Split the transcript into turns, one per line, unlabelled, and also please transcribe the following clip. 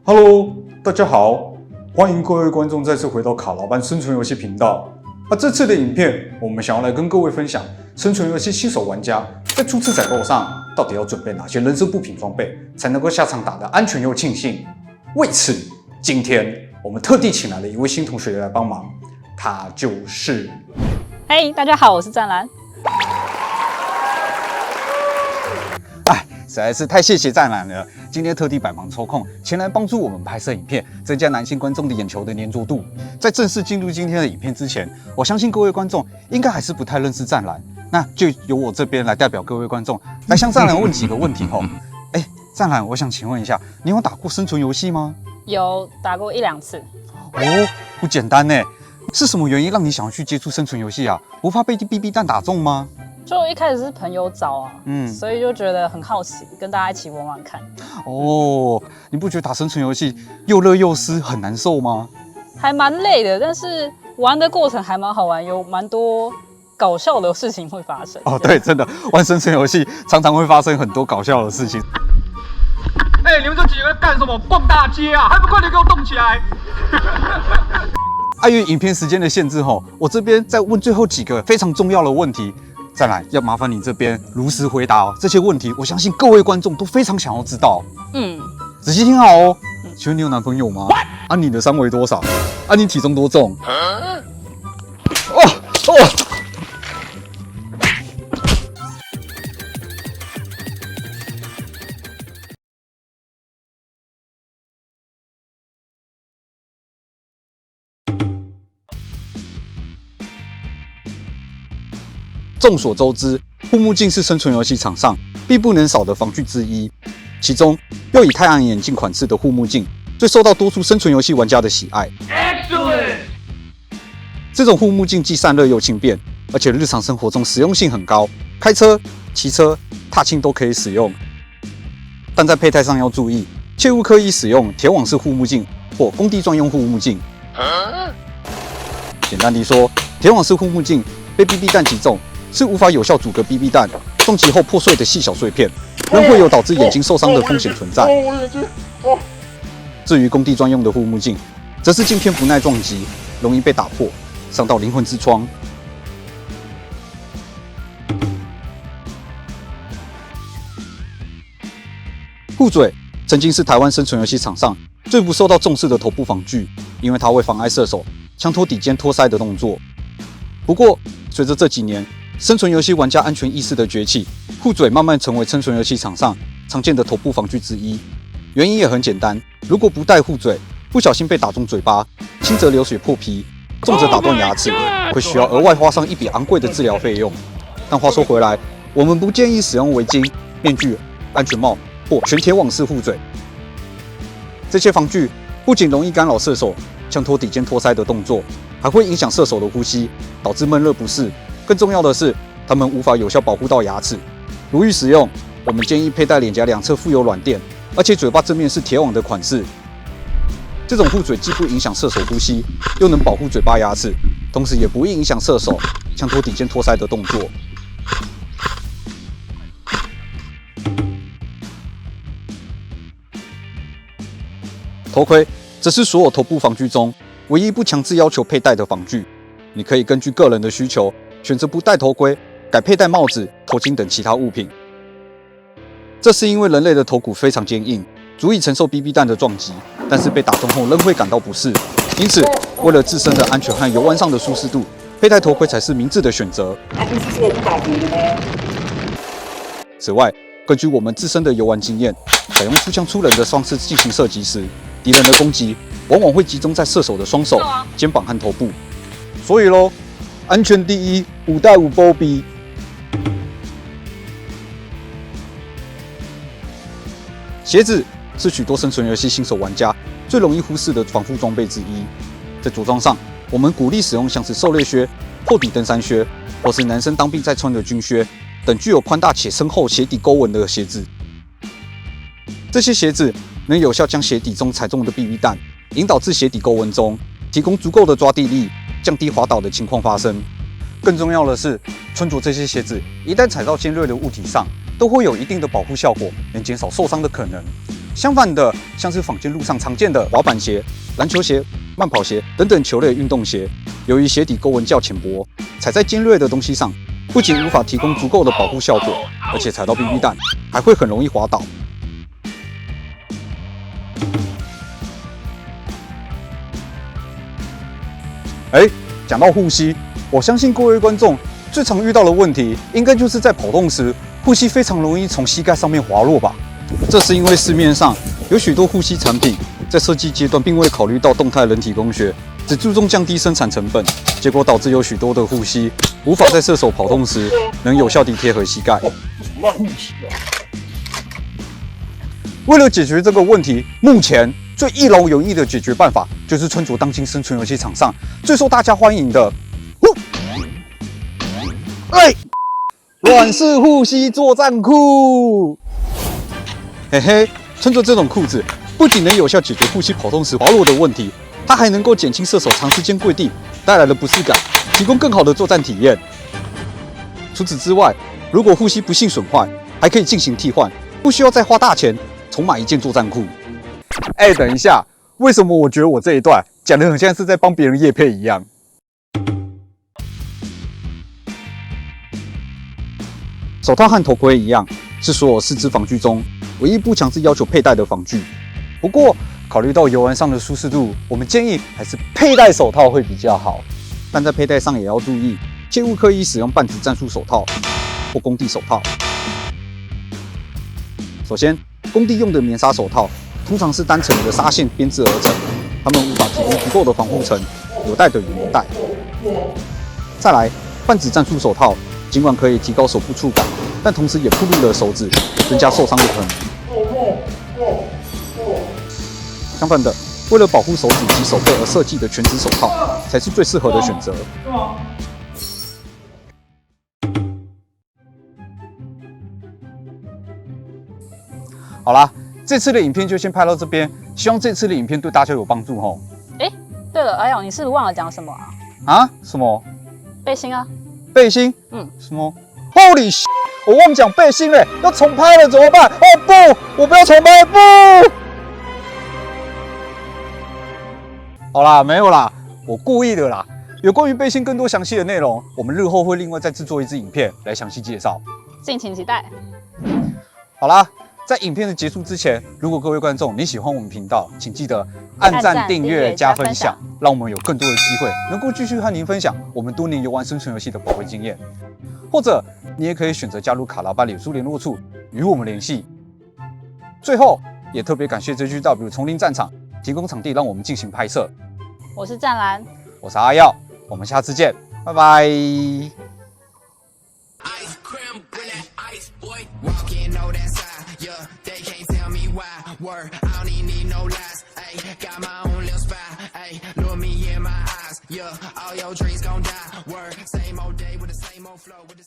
Hello， 大家好，欢迎各位观众再次回到卡老班生存游戏频道。这次的影片，我们想要来跟各位分享生存游戏新手玩家在初次载购上到底要准备哪些人生补品装备，才能够下场打得安全又庆幸。为此，今天我们特地请来了一位新同学来帮忙，他就是
嘿，大家好，我是湛蓝。
实在是太谢谢湛蓝了，今天特地百忙抽空前来帮助我们拍摄影片，增加男性观众的眼球的粘着度。在正式进入今天的影片之前，我相信各位观众应该还是不太认识湛蓝，那就由我这边来代表各位观众来向湛蓝问几个问题吼。湛蓝，我想请问一下，你有打过生存游戏吗？
有打过1、2次。
哦，不简单呢。是什么原因让你想要去接触生存游戏啊？不怕被 BB 弹打中吗？
就一开始是朋友找啊，所以就觉得很好奇，跟大家一起玩玩看。
哦，你不觉得打生存游戏又热又湿，很难受吗？
还蛮累的，但是玩的过程还蛮好玩，有蛮多搞笑的事情会发生。
哦，对，真的玩生存游戏常常会发生很多搞笑的事情。
你们这几个干什么？蹦大街啊！还不快点给我动起来！
碍于影片时间的限制我这边再问最后几个非常重要的问题。再来，要麻烦你这边如实回答这些问题，我相信各位观众都非常想要知道。仔细听好哦。请问你有男朋友吗？你的3围多少？你体重多重？众所周知，护目镜是生存游戏场上必不能少的防具之一，其中又以太阳眼镜款式的护目镜最受到多数生存游戏玩家的喜爱。Excellent！ 这种护目镜既散热又轻便，而且日常生活中实用性很高，开车、骑车、踏青都可以使用。但在佩戴上要注意，切勿刻意使用铁网式护目镜或工地专用护目镜。简单地说，铁网式护目镜被 BB 弹击中，是无法有效阻隔 BB 弹撞击后破碎的细小碎片，仍会有导致眼睛受伤的风险存在。至于工地专用的护目镜，则是镜片不耐撞击，容易被打破，伤到灵魂之窗。护嘴曾经是台湾生存游戏场上最不受到重视的头部防具，因为它会妨碍射手枪托底间托腮的动作。不过，随着这几年生存游戏玩家安全意识的崛起，护嘴慢慢成为生存游戏场上常见的头部防具之一。原因也很简单，如果不戴护嘴，不小心被打中嘴巴，轻则流血破皮，重则打断牙齿，会需要额外花上一笔昂贵的治疗费用。但话说回来，我们不建议使用围巾、面具、安全帽或全铁网式护嘴。这些防具不仅容易干扰射手枪托底间托腮的动作，还会影响射手的呼吸，导致闷热不适。更重要的是，它们无法有效保护到牙齿。如欲使用，我们建议佩戴脸颊两侧附有软垫，而且嘴巴正面是铁网的款式。这种护嘴既不影响射手呼吸，又能保护嘴巴牙齿，同时也不会影响射手枪托底间托腮的动作。头盔则是所有头部防具中唯一不强制要求佩戴的防具，你可以根据个人的需求选择不戴头盔，改佩戴帽子、头巾等其他物品。这是因为人类的头骨非常坚硬，足以承受 BB 弹的撞击，但是被打中后仍会感到不适。因此，为了自身的安全和游玩上的舒适度，佩戴头盔才是明智的选择。此外，根据我们自身的游玩经验，采用出枪出人的方式进行射击时，敌人的攻击往往会集中在射手的双手、肩膀和头部。所以咯，安全第一，5带5波比。鞋子是许多生存游戏新手玩家最容易忽视的防护装备之一。在着装上，我们鼓励使用像是狩猎靴、厚底登山靴，或是男生当兵在穿的军靴等具有宽大且深厚鞋底沟纹的鞋子。这些鞋子能有效将鞋底中踩中的 BB 弹引导至鞋底沟纹中，提供足够的抓地力，降低滑倒的情况发生。更重要的是，穿着这些鞋子一旦踩到尖锐的物体上，都会有一定的保护效果，能减少受伤的可能。相反的，像是坊间路上常见的滑板鞋、篮球鞋、慢跑鞋等等球类运动鞋，由于鞋底沟纹较浅薄，踩在尖锐的东西上，不仅无法提供足够的保护效果，而且踩到 BB 弹还会很容易滑倒。讲到护膝，我相信各位观众最常遇到的问题，应该就是在跑动时，护膝非常容易从膝盖上面滑落吧？这是因为市面上有许多护膝产品，在设计阶段并未考虑到动态人体工学，只注重降低生产成本，结果导致有许多的护膝无法在射手跑动时能有效地贴合膝盖。为了解决这个问题，目前最一劳永逸的解决办法，就是穿着当今生存游戏场上最受大家欢迎的，软式护膝作战裤。嘿嘿，穿着这种裤子，不仅能有效解决护膝跑动时滑落的问题，它还能够减轻射手长时间跪地带来的不适感，提供更好的作战体验。除此之外，如果护膝不幸损坏，还可以进行替换，不需要再花大钱重买一件作战裤。等一下，为什么我觉得我这一段讲得很像是在帮别人业配一样？手套和头盔一样，是所有四肢防具中唯一不强制要求佩戴的防具。不过，考虑到游玩上的舒适度，我们建议还是佩戴手套会比较好。但在佩戴上也要注意，切勿刻意使用半指战术手套或工地手套。首先，工地用的棉纱手套通常是单层的纱线编织而成，它们无法提供足够的防护层，有带的与无带。再来，半指战术手套尽管可以提高手部触感，但同时也暴露了手指，增加受伤的可能。相反的，为了保护手指及手背而设计的全指手套才是最适合的选择。好啦，这次的影片就先拍到这边，希望这次的影片对大家有帮助吼。
对了，阿瑶，你是不是忘了讲什么啊？
啊？什么？
背心啊？
背心？什么 ？Holy shit！ 我忘讲背心嘞，要重拍了怎么办？哦不，我不要重拍，不！好啦，没有啦，我故意的啦。有关于背心更多详细的内容，我们日后会另外再制作一支影片来详细介绍，
敬请期待。
好啦。在影片的结束之前，如果各位观众你喜欢我们频道，请记得按赞、订阅、加分享，让我们有更多的机会能够继续和您分享我们多年游玩生存游戏的宝贵经验。或者你也可以选择加入卡拉班脸书联络处与我们联系。最后，也特别感谢 JGW 丛林战场提供场地让我们进行拍摄。
我是湛蓝，
我是阿耀，我们下次见，拜拜。Word, I don't even need no lies. Ayy, got my own little spy. Ayy, look me in my eyes. Yeah, all your dreams gon' die. Word, same old day with the same old flow. With the